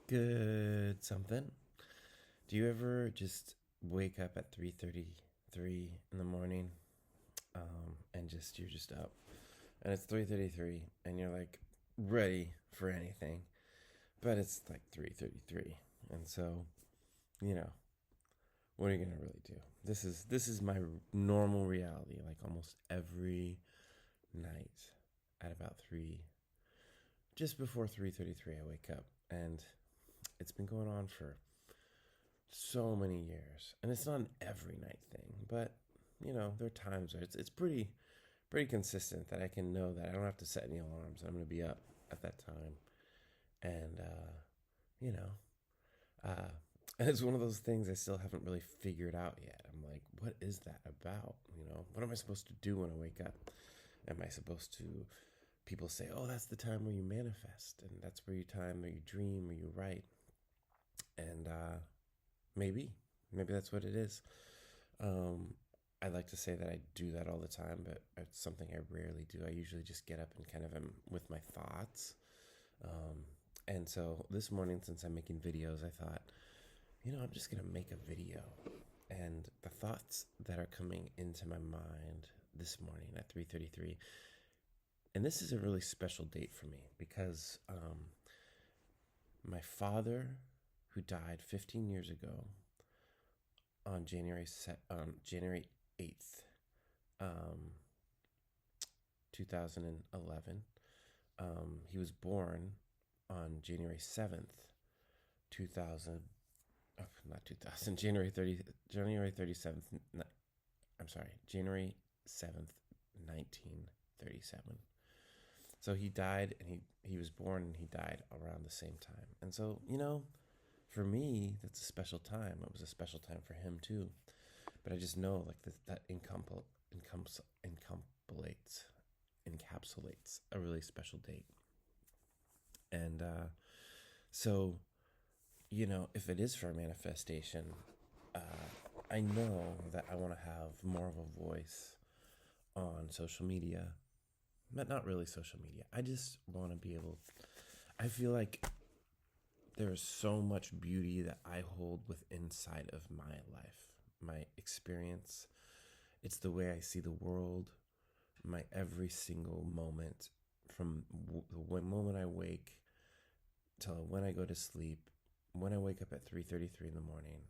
Good something. Do you ever just wake up at 3:33 in the morning, and just you're just up, and it's 3:33, and you're like ready for anything, but it's like 3:33, and so you know what are you gonna really do? This is my normal reality. Like almost every night, at about just before 3:33, I wake up, and it's been going on for so many years, and it's not an every night thing, but there are times where it's pretty consistent that I can know that I don't have to set any alarms. I'm going to be up at that time, and you know, uh, and it's one of those things I still haven't really figured out yet. I'm like, what is that about? What am I supposed to do when I wake up? Am I supposed to? People say, oh, that's the time where you manifest, and that's where you time where you dream, where you write, and maybe. Maybe that's what it is. Um, I like to say that I do that all the time, but it's something I rarely do. I usually just get up and kind of am with my thoughts. Um, and so this morning, since I'm making videos, I thought, I'm just going to make a video. And the thoughts that are coming into my mind this morning at 3:33, and this is a really special date for me because my father, who died 15 years ago, on January 8th, um, 2011. He was born on January 7th, 2000. Oh, not 2000. January 37th. I'm sorry, January 7th, 1937. So he died, and he was born and he died around the same time. And so for me, that's a special time. It was a special time for him too. But I just know like that encapsulates a really special date. And so, if it is for a manifestation, uh, I know that I want to have more of a voice on social media, but not really social media. I just want to be able. I feel like there is so much beauty that I hold with inside of my life, my experience. It's the way I see the world, my every single moment, from the moment I wake till when I go to sleep. When I wake up at 3:33 in the morning,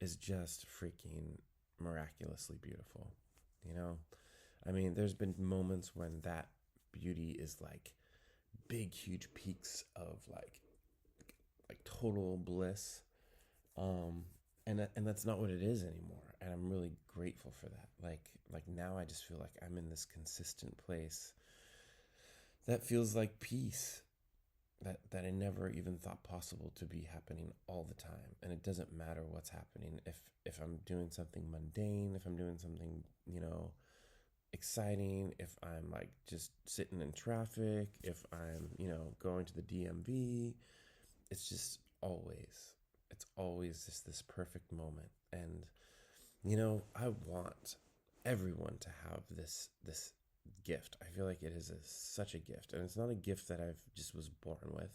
is just freaking miraculously beautiful. You know, I mean, there's been moments when that beauty is like big, huge peaks of like total bliss. Um, and that's not what it is anymore. And I'm really grateful for that. Like now I just feel like I'm in this consistent place that feels like peace that I never even thought possible to be happening all the time. And it doesn't matter what's happening. If I'm doing something mundane, if I'm doing something, exciting, if I'm like just sitting in traffic, if I'm, going to the DMV, it's just always just this perfect moment. And I want everyone to have this gift. I feel like it is such a gift, and it's not a gift that I've just was born with.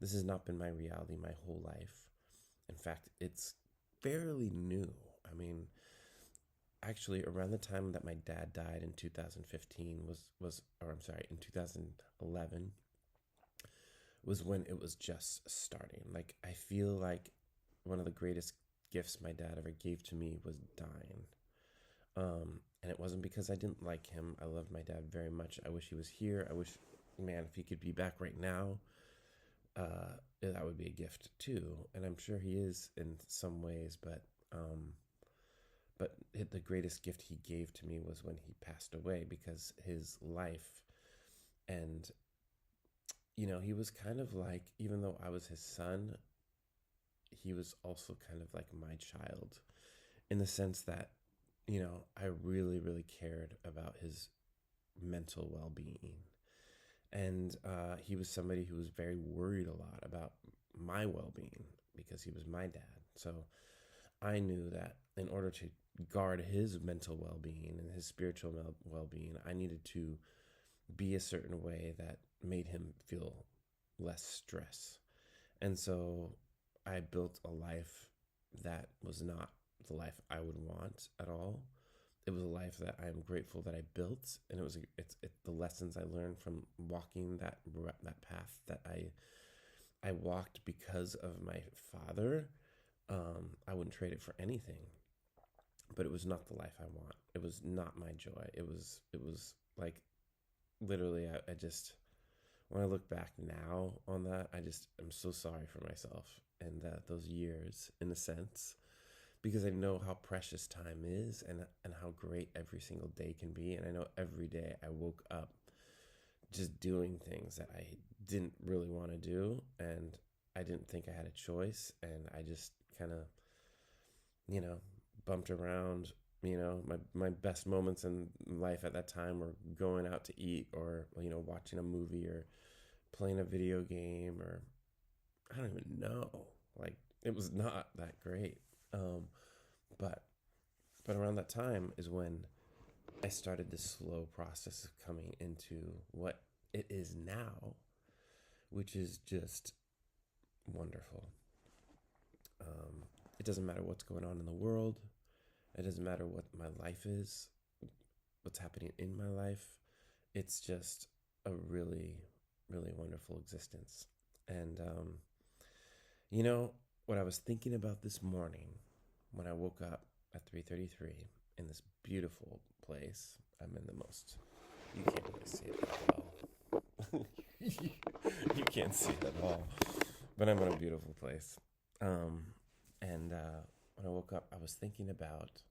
This has not been my reality my whole life. In fact, it's fairly new. I mean, actually, around the time that my dad died in 2015 or I'm sorry, in 2011 was when it was just starting. Like I feel like one of the greatest gifts my dad ever gave to me was dying. And it wasn't because I didn't like him. I loved my dad very much. I wish he was here. I wish, man, if he could be back right now, that would be a gift too. And I'm sure he is in some ways, but the greatest gift he gave to me was when he passed away, because his life, and he was kind of like, even though I was his son, he was also kind of like my child, in the sense that I really, really cared about his mental well being. And he was somebody who was very worried a lot about my well being because he was my dad. So I knew that in order to guard his mental well being and his spiritual well being, I needed to be a certain way that made him feel less stress. And so I built a life that was not the life I would want at all. It was a life that I am grateful that I built, and it's the lessons I learned from walking that path that I walked because of my father. I wouldn't trade it for anything, but it was not the life I want. It was not my joy. It was like literally I just when I look back now on that, I'm so sorry for myself and those years in a sense because I know how precious time is and how great every single day can be, and I know every day I woke up just doing things that I didn't really want to do, and I didn't think I had a choice, and I just kind of you know bumped around. My best moments in life at that time were going out to eat, or watching a movie, or playing a video game, or I don't even know. Like, it was not that great. Um, but but around that time is when I started this slow process of coming into what it is now, which is just wonderful. It doesn't matter what's going on in the world. It doesn't matter what my life is, what's happening in my life. It's just a really, really wonderful existence. And what I was thinking about this morning when I woke up at 3:33 in this beautiful place. I'm in the most. You can't really see it at all. You can't see it at all. But I'm in a beautiful place. And when I woke up, I was thinking about,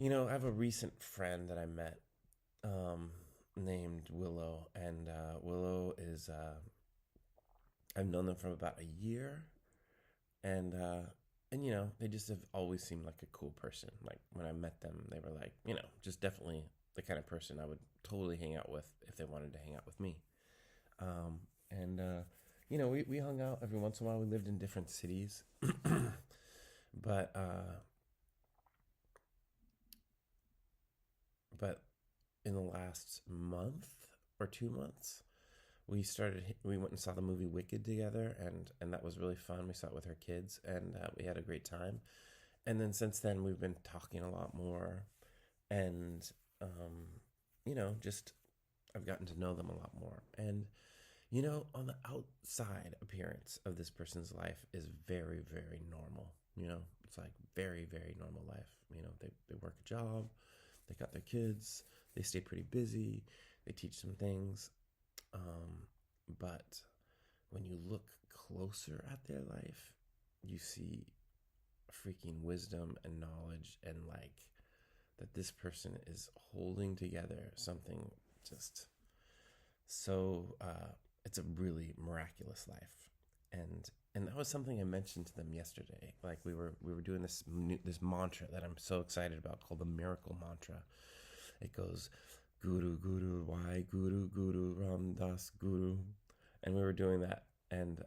I have a recent friend that I met named Willow. And Willow is, I've known them for about a year. And they just have always seemed like a cool person. Like, when I met them, they were like, just definitely the kind of person I would totally hang out with if they wanted to hang out with me. And we hung out every once in a while. We lived in different cities, but but in the last month or 2 months, we went and saw the movie Wicked together, and that was really fun. We saw it with our kids, and we had a great time. And then since then, we've been talking a lot more, and just I've gotten to know them a lot more. And on the outside appearance of this person's life is very, very normal. It's like very, very normal life. They work a job, they got their kids, they stay pretty busy, they teach some things. But when you look closer at their life, you see freaking wisdom and knowledge, and like that this person is holding together something just so it's a really miraculous life. And that was something I mentioned to them yesterday. Like, we were doing this mantra that I'm so excited about, called the miracle mantra. It goes Guru Guru Why Guru Guru Ram Das Guru, and we were doing that, and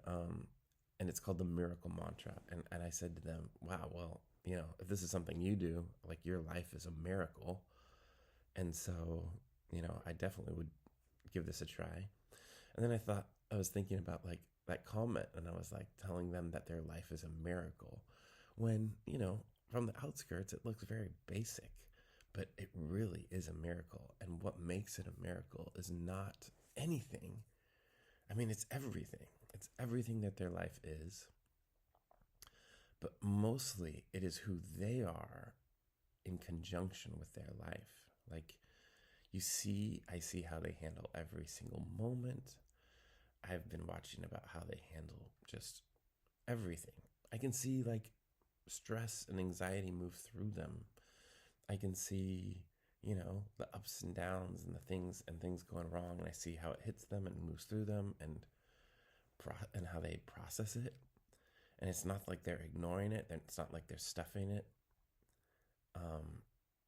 it's called the miracle mantra. And I said to them, wow, well, if this is something you do, like, your life is a miracle. And so, I definitely would give this a try. And then I was thinking about, like, that comment, and I was like telling them that their life is a miracle, when, from the outskirts, it looks very basic, but it really is a miracle. And what makes it a miracle is not anything. I mean, it's everything. It's everything that their life is. But mostly it is who they are in conjunction with their life. Like, I see how they handle every single moment. I've been watching about how they handle just everything. I can see, like, stress and anxiety move through them. I can see, the ups and downs and the things going wrong, and I see how it hits them and moves through them, and how they process it. And it's not like they're ignoring it. It's not like they're stuffing it.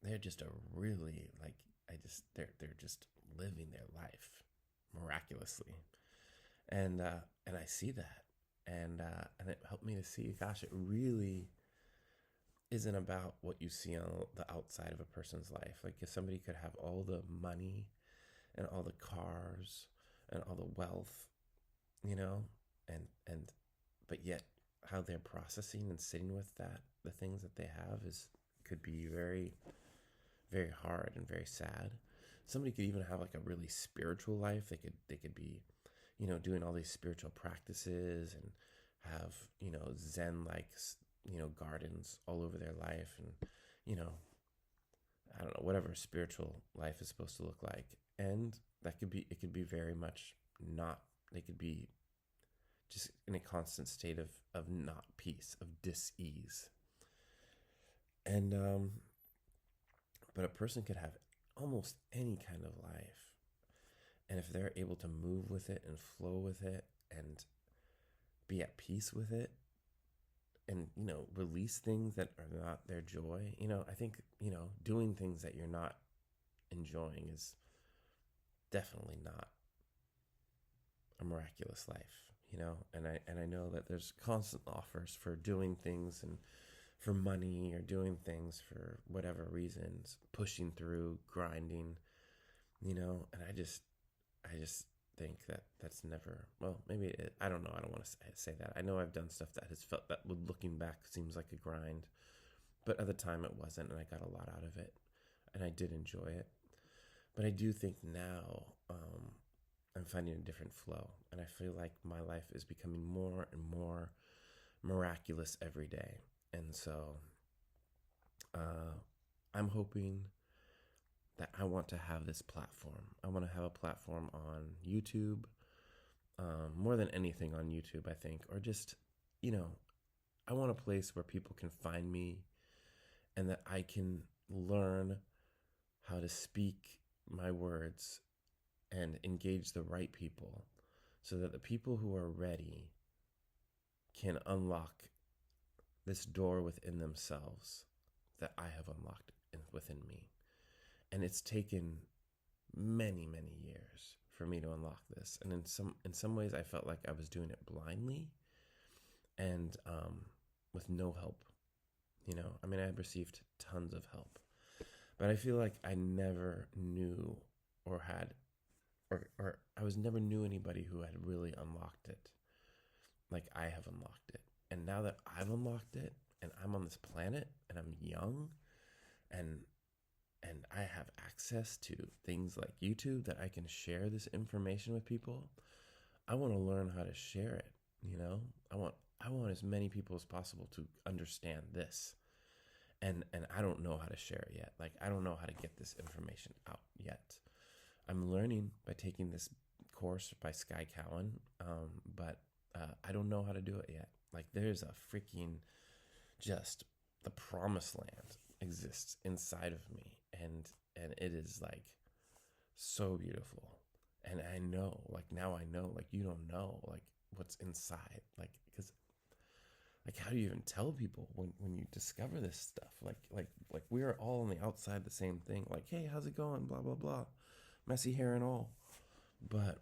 They're just a really, like, they're just living their life miraculously, and I see that, and it helped me to see, gosh, it really isn't about what you see on the outside of a person's life. Like, if somebody could have all the money and all the cars and all the wealth, and how they're processing and sitting with that, the things that they have, is could be very, very hard and very sad. Somebody could even have like a really spiritual life. They could be, doing all these spiritual practices and have, Zen like, gardens all over their life, and, you know, I don't know, whatever spiritual life is supposed to look like. And it could be very much not, they could be just in a constant state of not peace, of dis-ease. And, but a person could have almost any kind of life. And if they're able to move with it and flow with it and be at peace with it, and, release things that are not their joy, I think, doing things that you're not enjoying is definitely not a miraculous life, and I know that there's constant offers for doing things and for money, or doing things for whatever reasons, pushing through, grinding, and I just think that that's never, well, maybe I don't know. I don't want to say that. I know I've done stuff that has felt, that looking back seems like a grind, but at the time it wasn't, and I got a lot out of it, and I did enjoy it. But I do think now, I'm finding a different flow, and I feel like my life is becoming more and more miraculous every day. And so I'm hoping that I want to have this platform. I want to have a platform on YouTube, more than anything on YouTube, I think, or just, I want a place where people can find me, and that I can learn how to speak my words and engage the right people, so that the people who are ready can unlock this door within themselves that I have unlocked within me. And it's taken many, many years for me to unlock this. And in some ways, I felt like I was doing it blindly, and with no help. I had received tons of help, but I feel like I never knew, or had, or I never knew anybody who had really unlocked it like I have unlocked it. And now that I've unlocked it, and I'm on this planet, and I'm young, and I have access to things like YouTube, that I can share this information with people, I want to learn how to share it. I want as many people as possible to understand this. And I don't know how to share it yet. Like, I don't know how to get this information out yet. I'm learning by taking this course by Sky Cowan, but I don't know how to do it yet. Like, there's a freaking, just the promised land exists inside of me, and it is like so beautiful. And I know, like, now I know, like, you don't know, like, what's inside, like, because, like, how do you even tell people when you discover this stuff? Like we are all on the outside the same thing, like, hey, how's it going, blah blah blah, messy hair and all, but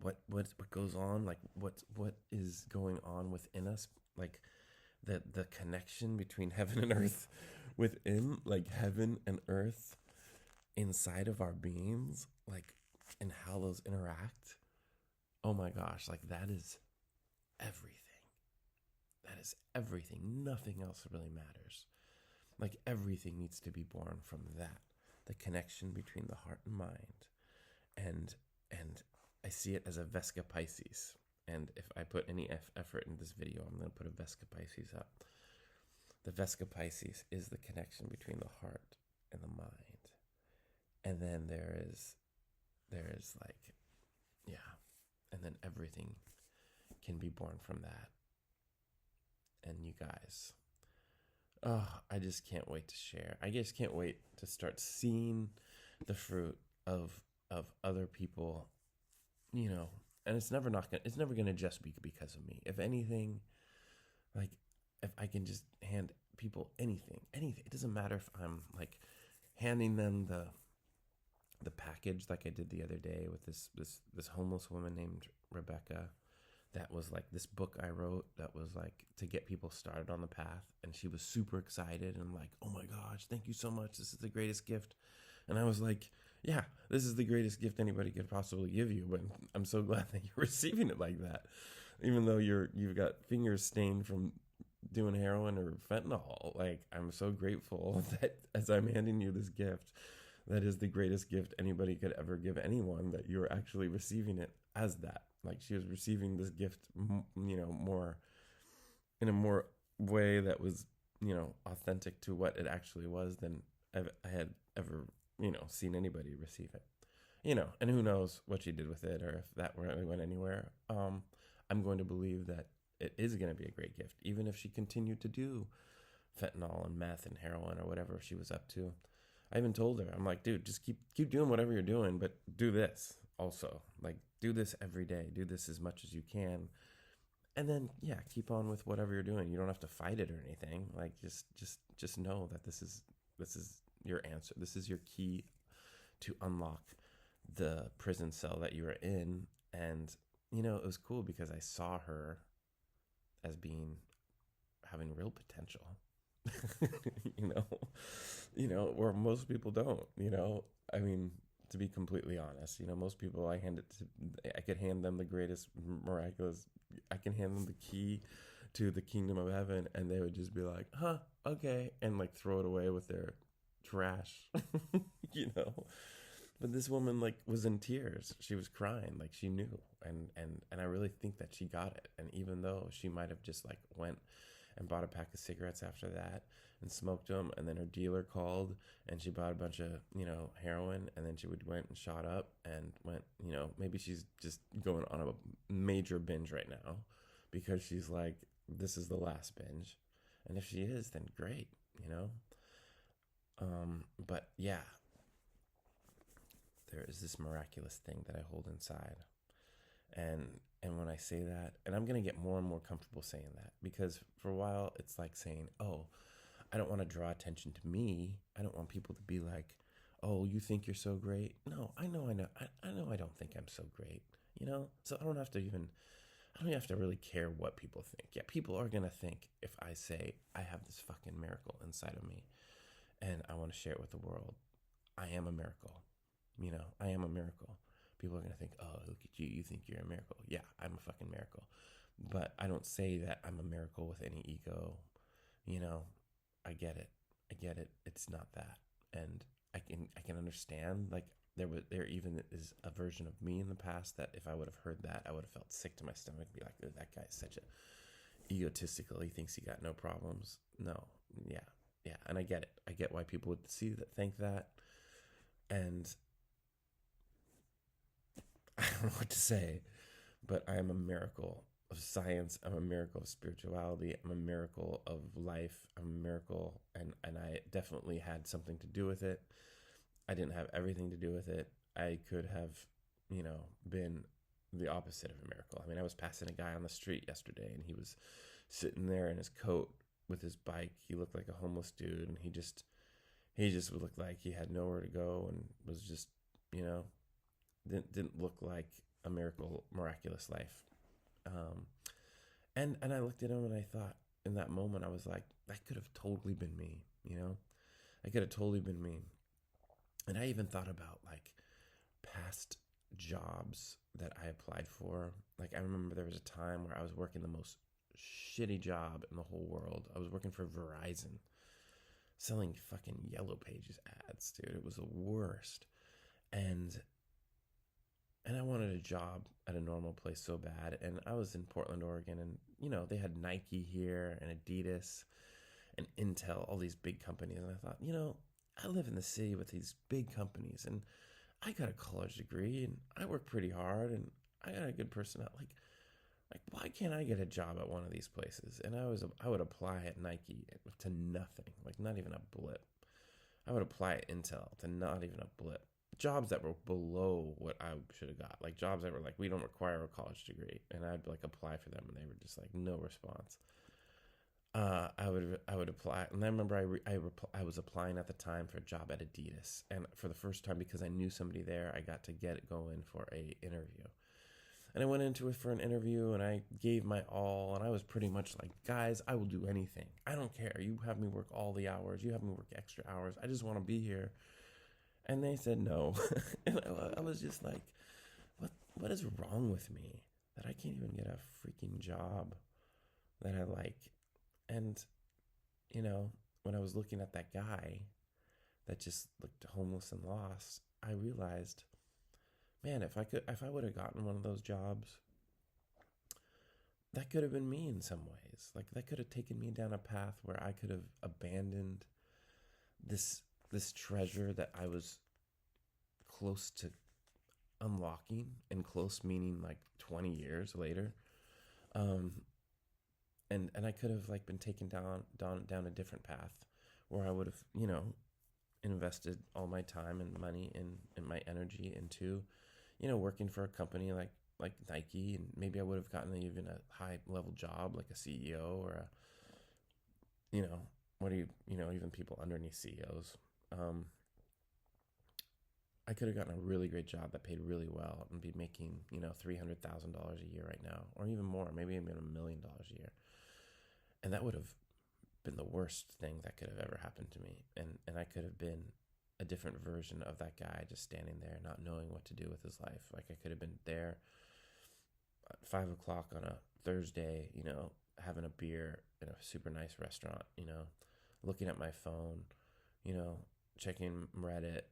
what goes on, like, what is going on within us, like the connection between heaven and earth within, like, heaven and earth inside of our beings, like, and how those interact. Oh my gosh, like, that is everything. That is everything. Nothing else really matters. Like, everything needs to be born from that, the connection between the heart and mind. And I see it as a Vesca Pisces. And if I put any effort in this video, I'm going to put a Vesca Pisces up. The Vesca Pisces is the connection between the heart and the mind. And then there is like, yeah, and then everything can be born from that. And you guys, oh, I just can't wait to share. I just can't wait to start seeing the fruit of other people, and it's never gonna just be because of me. If anything, like, if I can just hand people anything, it doesn't matter if I'm like handing them the package, like I did the other day with this homeless woman named Rebecca. That was like this book I wrote that was like to get people started on the path. And she was super excited and like, oh my gosh, thank you so much. This is the greatest gift. And I was like, yeah, this is the greatest gift anybody could possibly give you. But I'm so glad that you're receiving it like that. Even though you've got fingers stained from doing heroin or fentanyl. Like, I'm so grateful that as I'm handing you this gift, that is the greatest gift anybody could ever give anyone, that you're actually receiving it as that. Like, she was receiving this gift, more in a more way that was, authentic to what it actually was than I had ever, seen anybody receive it. And who knows what she did with it or if that really went anywhere. I'm going to believe that it is going to be a great gift, even if she continued to do fentanyl and meth and heroin or whatever she was up to. I even told her, I'm like, dude, just keep doing whatever you're doing, but do this also. Like, do this every day. Do this as much as you can, and then keep on with whatever you're doing. You don't have to fight it or anything. Like, just know that this is your answer. This is your key to unlock the prison cell that you were in. And it was cool because I saw her as having real potential. you know where most people don't. I mean, to be completely honest, most people, I could hand them the greatest miraculous, I can hand them the key to the kingdom of heaven, and they would just be like, huh, okay, and like throw it away with their trash. But this woman, like, was in tears. She was crying, like she knew. And I really think that she got it. And even though she might have just like went and bought a pack of cigarettes after that and smoked them, and then her dealer called and she bought a bunch of, heroin, and then she went and shot up and went, maybe she's just going on a major binge right now because she's like, this is the last binge. And if she is, then great, but yeah, there is this miraculous thing that I hold inside. And when I say that, and I'm going to get more and more comfortable saying that, because for a while it's like saying, oh, I don't want to draw attention to me. I don't want people to be like, oh, you think you're so great. No, I know. I don't think I'm so great, so I don't have to really care what people think. Yeah, people are going to think if I say I have this fucking miracle inside of me and I want to share it with the world. I am a miracle. I am a miracle. People are going to think, oh, look at you. You think you're a miracle. Yeah, I'm a fucking miracle. But I don't say that I'm a miracle with any ego. I get it. It's not that. And I can understand, like, there even is a version of me in the past that if I would have heard that, I would have felt sick to my stomach and be like, oh, that guy is such a egotistical. He thinks he got no problems. No. Yeah. And I get it. I get why people would think that. And I don't know what to say, but I am a miracle of science. I'm a miracle of spirituality. I'm a miracle of life. I'm a miracle, and I definitely had something to do with it. I didn't have everything to do with it. I could have, been the opposite of a miracle. I mean, I was passing a guy on the street yesterday, and he was sitting there in his coat with his bike. He looked like a homeless dude, and he just looked like he had nowhere to go, and was just, didn't look like a miraculous life. And I looked at him and I thought, in that moment, I was like, that could have totally been me, I could have totally been me. And I even thought about like past jobs that I applied for. Like, I remember there was a time where I was working the most shitty job in the whole world. I was working for Verizon, selling fucking Yellow Pages ads, dude. It was the worst. And I wanted a job at a normal place so bad. And I was in Portland, Oregon, and, they had Nike here and Adidas and Intel, all these big companies. And I thought, I live in the city with these big companies, and I got a college degree, and I work pretty hard, and I got a good personality. Like, why can't I get a job at one of these places? And I would apply at Nike to nothing, like not even a blip. I would apply at Intel to not even a blip. Jobs that were below what I should have got, like jobs that were like, we don't require a college degree, and I'd like apply for them, and they were just like, no response. I would apply, and I remember I was applying at the time for a job at Adidas, and for the first time, because I knew somebody there, I got to go in for a interview. And I went into it for an interview, and I gave my all, and I was pretty much like, guys, I will do anything. I don't care. You have me work all the hours. You have me work extra hours. I just want to be here. And they said no. And I was just like, what is wrong with me that I can't even get a freaking job that I like. And, you know, when I was looking at that guy that just looked homeless and lost, I realized, man, if I would have gotten one of those jobs, that could have been me in some ways. Like that could have taken me down a path where I could have abandoned this this treasure that I was close to unlocking, and close meaning like 20 years later. Um, and I could have like been taken down a different path where I would have, invested all my time and money and my energy into, working for a company like Nike, and maybe I would have gotten even a high level job like a CEO or a, what do even people underneath CEOs. I could have gotten a really great job that paid really well and be making, $300,000 a year right now, or even more, maybe even $1 million a year. And that would have been the worst thing that could have ever happened to me. And I could have been a different version of that guy just standing there, not knowing what to do with his life. Like I could have been there at 5 o'clock on a Thursday, having a beer in a super nice restaurant, looking at my phone, checking Reddit,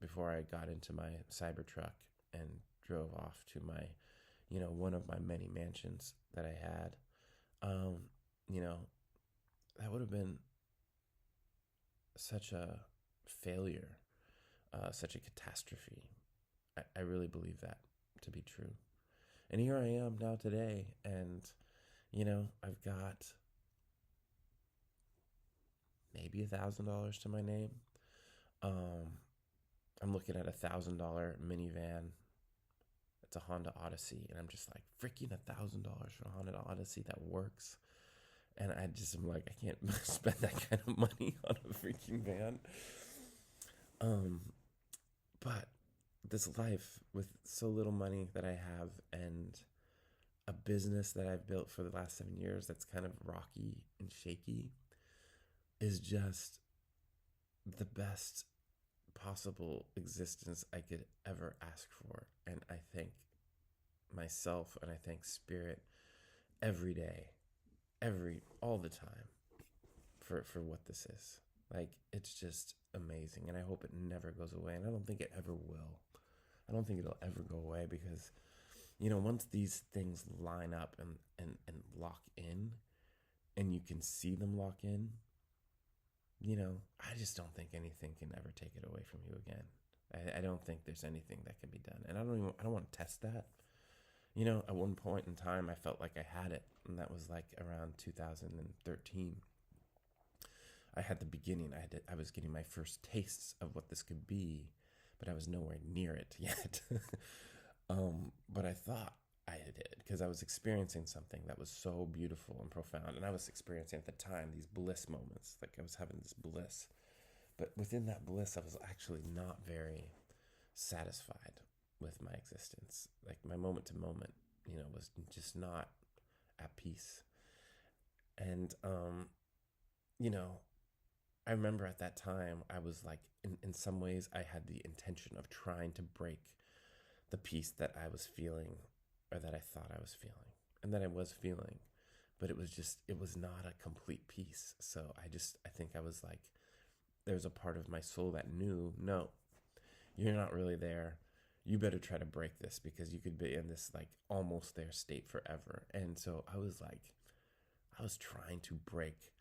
before I got into my Cybertruck and drove off to my, one of my many mansions that I had. You know, that would have been such a failure, such a catastrophe. I really believe that to be true. And here I am now today, and, I've got maybe $1,000 to my name. I'm looking at $1,000 minivan. It's a Honda Odyssey, and I'm just like, freaking $1,000 for a Honda Odyssey that works. And I just am like, I can't spend that kind of money on a freaking van. But this life with so little money that I have, and a business that I've built for the last 7 years that's kind of rocky and shaky, is just the best possible existence I could ever ask for. And I thank myself and I thank Spirit every day, all the time, for what this is. Like, it's just amazing, and I hope it never goes away, and I don't think it ever will. I don't think it'll ever go away, because once these things line up and lock in, and you can see them lock in, I just don't think anything can ever take it away from you again. I don't think there's anything that can be done, and I don't want to test that. At one point in time, I felt like I had it, and that was like around 2013. I had the beginning. I was getting my first tastes of what this could be, but I was nowhere near it yet. But I thought I had it, because I was experiencing something that was so beautiful and profound, and I was experiencing at the time these bliss moments. Like, I was having this bliss, but within that bliss, I was actually not very satisfied with my existence. Like, my moment to moment, was just not at peace. And I remember at that time, I was like, in some ways, I had the intention of trying to break the peace that I was feeling, or that I thought I was feeling, and that I was feeling, but it was not a complete peace. So I think I was like, there's a part of my soul that knew, no, you're not really there. You better try to break this, because you could be in this like almost there state forever. And so I was trying to break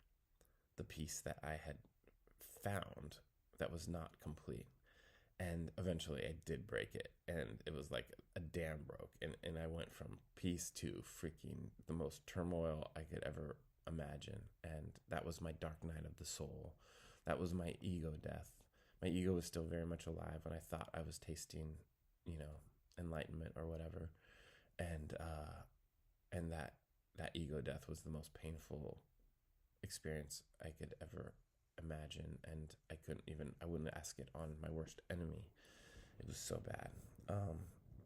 the peace that I had found that was not complete. And eventually I did break it, and it was like a dam broke, and I went from peace to freaking the most turmoil I could ever imagine. And that was my dark night of the soul. That was my ego death. My ego was still very much alive when I thought I was tasting, enlightenment or whatever. And that ego death was the most painful experience I could ever imagine, and I wouldn't ask it on my worst enemy. It was so bad.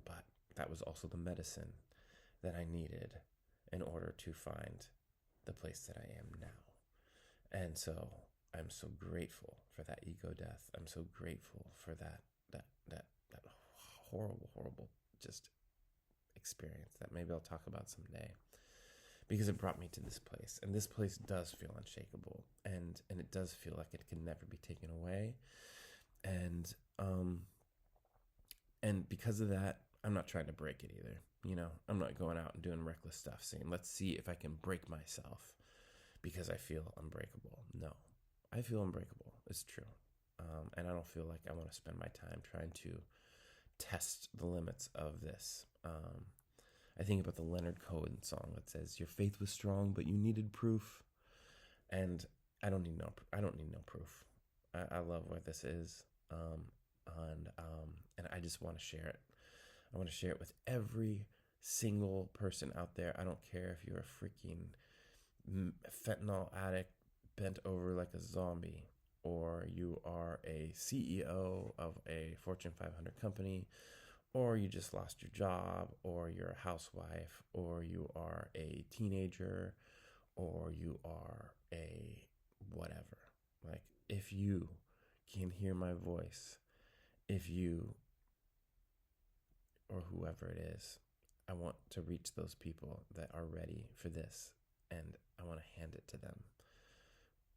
But that was also the medicine that I needed in order to find the place that I am now. And so I'm so grateful for that ego death. I'm so grateful for that horrible, just experience that maybe I'll talk about someday, because it brought me to this place, and this place does feel unshakable, and it does feel like it can never be taken away. And and because of that, I'm not trying to break it either. I'm not going out and doing reckless stuff saying, let's see if I can break myself because I feel unbreakable. No, I feel unbreakable. It's true. And I don't feel like I want to spend my time trying to test the limits of this. I think about the Leonard Cohen song that says, "Your faith was strong, but you needed proof." And I don't need no proof. I love what this is, and I just want to share it. I want to share it with every single person out there. I don't care if you're a freaking fentanyl addict bent over like a zombie, or you are a CEO of a Fortune 500 company, or you just lost your job, or you're a housewife, or you are a teenager, or you are a whatever. Like, if you can hear my voice, if you or whoever it is, I want to reach those people that are ready for this, and I want to hand it to them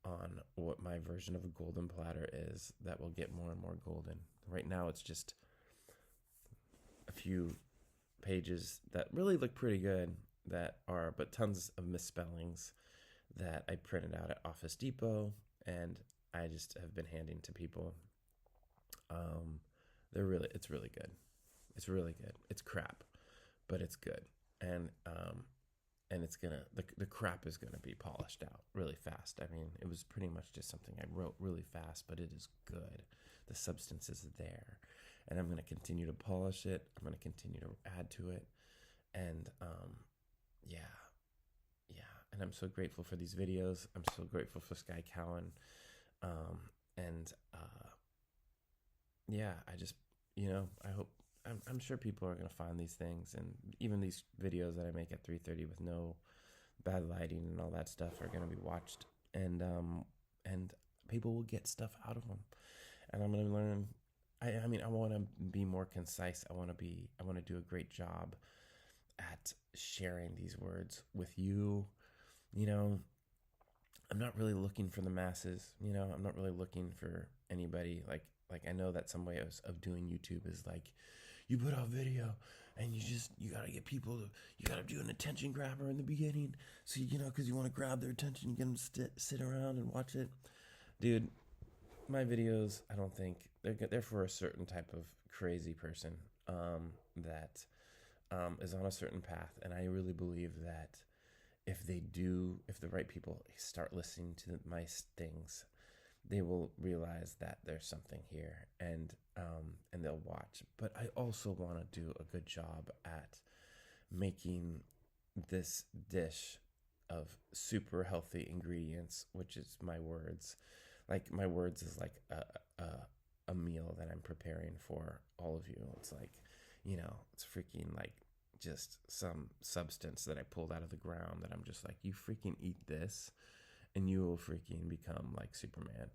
on what my version of a golden platter is that will get more and more golden. Right now it's just a few pages that really look pretty good, but tons of misspellings that I printed out at Office Depot, and I just have been handing to people. It's really good. It's really good. It's crap, but it's good. And it's the crap is gonna be polished out really fast. I mean, it was pretty much just something I wrote really fast, but it is good. The substance is there, and I'm gonna continue to polish it. I'm gonna continue to add to it, and yeah, and I'm so grateful for these videos. I'm so grateful for Sky Cowan, and yeah, I just, I hope, I'm sure people are gonna find these things, and even these videos that I make at 3:30 with no bad lighting and all that stuff are gonna be watched, and people will get stuff out of them, and I'm gonna learn. I mean, I want to be more concise. I want to do a great job at sharing these words with you. I'm not really looking for the masses. I'm not really looking for anybody. Like I know that some way of doing YouTube is like, you put out video and you gotta get people you gotta do an attention grabber in the beginning, so because you want to grab their attention, you get them to sit around and watch it. Dude, my videos, I don't think they're for a certain type of crazy person that is on a certain path, and I really believe that if the right people start listening to my things, they will realize that there's something here, and they'll watch. But I also want to do a good job at making this dish of super healthy ingredients, which is my words. Like, my words is like a meal that I'm preparing for all of you. It's like, it's freaking like just some substance that I pulled out of the ground that I'm just like, you freaking eat this and you will freaking become like Superman.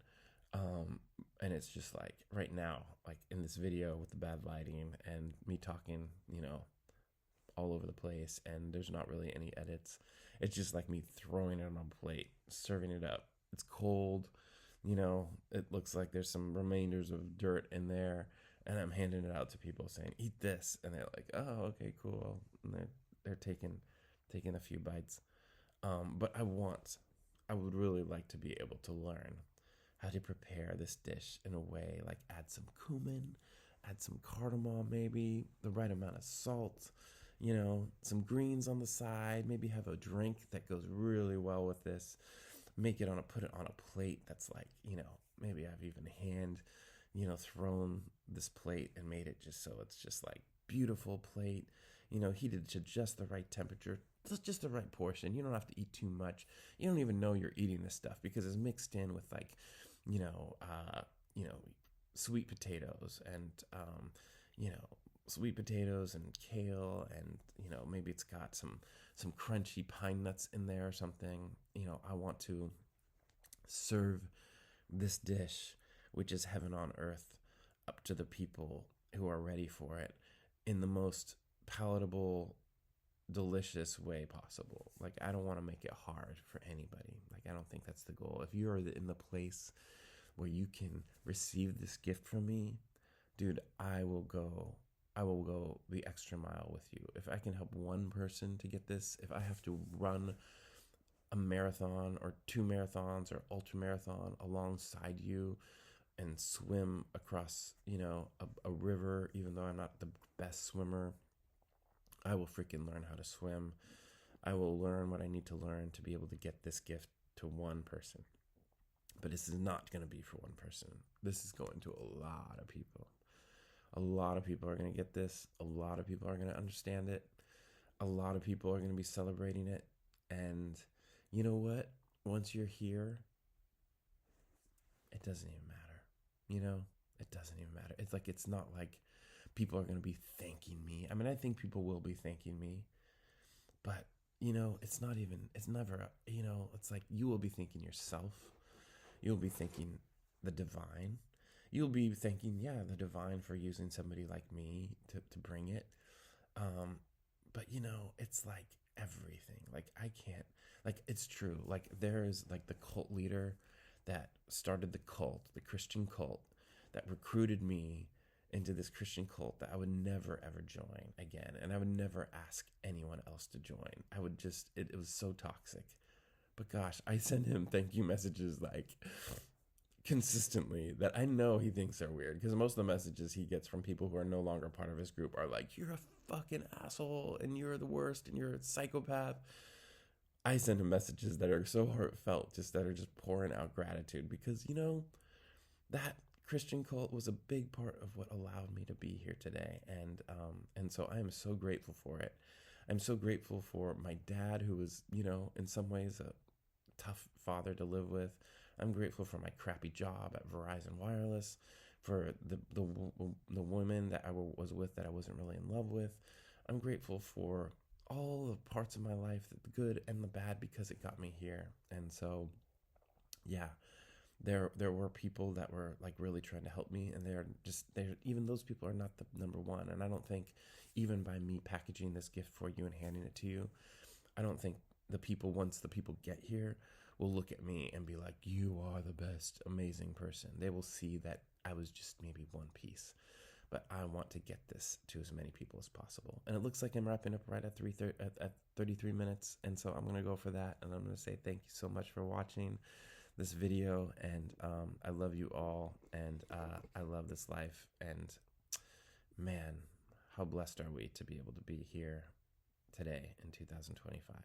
And it's just like right now, like in this video with the bad lighting and me talking, all over the place, and there's not really any edits. It's just like me throwing it on a plate, serving it up. It's cold, it looks like there's some remainders of dirt in there, and I'm handing it out to people saying, eat this, and they're like, oh, okay, cool, and they're taking a few bites. But I would really like to be able to learn how to prepare this dish in a way, like add some cumin, add some cardamom, maybe the right amount of salt, some greens on the side, maybe have a drink that goes really well with this. Put it on a plate that's like, maybe I've even thrown this plate and made it just so it's just like beautiful plate, heated to just the right temperature, just the right portion. You don't have to eat too much. You don't even know you're eating this stuff because it's mixed in with like, sweet potatoes and, sweet potatoes and kale, and maybe it's got some crunchy pine nuts in there or something. I want to serve this dish, which is heaven on earth, up to the people who are ready for it in the most palatable, delicious way possible. Like, I don't want to make it hard for anybody. Like, I don't think that's the goal. If you're in the place where you can receive this gift from me, dude, I will go the extra mile with you. If I can help one person to get this, if I have to run a marathon or 2 marathons or ultra marathon alongside you and swim across, a river, even though I'm not the best swimmer, I will freaking learn how to swim. I will learn what I need to learn to be able to get this gift to one person. But this is not going to be for one person. This is going to a lot of people. A lot of people are going to get this. A lot of people are going to understand it. A lot of people are going to be celebrating it. And you know what? Once you're here, it doesn't even matter. It doesn't even matter. It's not like people are going to be thanking me. I mean, I think people will be thanking me. But, it's never, it's like you will be thanking yourself. You'll be thanking the divine. You'll be thanking, the divine for using somebody like me to bring it. But, it's like everything. Like, I can't, like, it's true. Like, there is like the cult leader that started the cult, the Christian cult, that recruited me into this Christian cult that I would never ever join again. And I would never ask anyone else to join. I would just, it was so toxic. But gosh, I send him thank you messages like consistently that I know he thinks are weird, because most of the messages he gets from people who are no longer part of his group are like, you're a fucking asshole and you're the worst and you're a psychopath. I send him messages that are so heartfelt, that are just pouring out gratitude, because that Christian cult was a big part of what allowed me to be here today, and so I am so grateful for it. I'm so grateful for my dad, who was, in some ways a tough father to live with. I'm grateful for my crappy job at Verizon Wireless, for the women that I was with that I wasn't really in love with. I'm grateful for all the parts of my life, the good and the bad, because it got me here. And so, yeah, there were people that were like really trying to help me, and they're even those people are not the number one. And I don't think, even by me packaging this gift for you and handing it to you, I don't think once the people get here, will look at me and be like, you are the best, amazing person. They will see that I was just maybe one piece. But I want to get this to as many people as possible. And it looks like I'm wrapping up right at 33 minutes. And so I'm going to go for that. And I'm going to say thank you so much for watching this video. And I love you all. And I love this life. And man, how blessed are we to be able to be here today in 2025.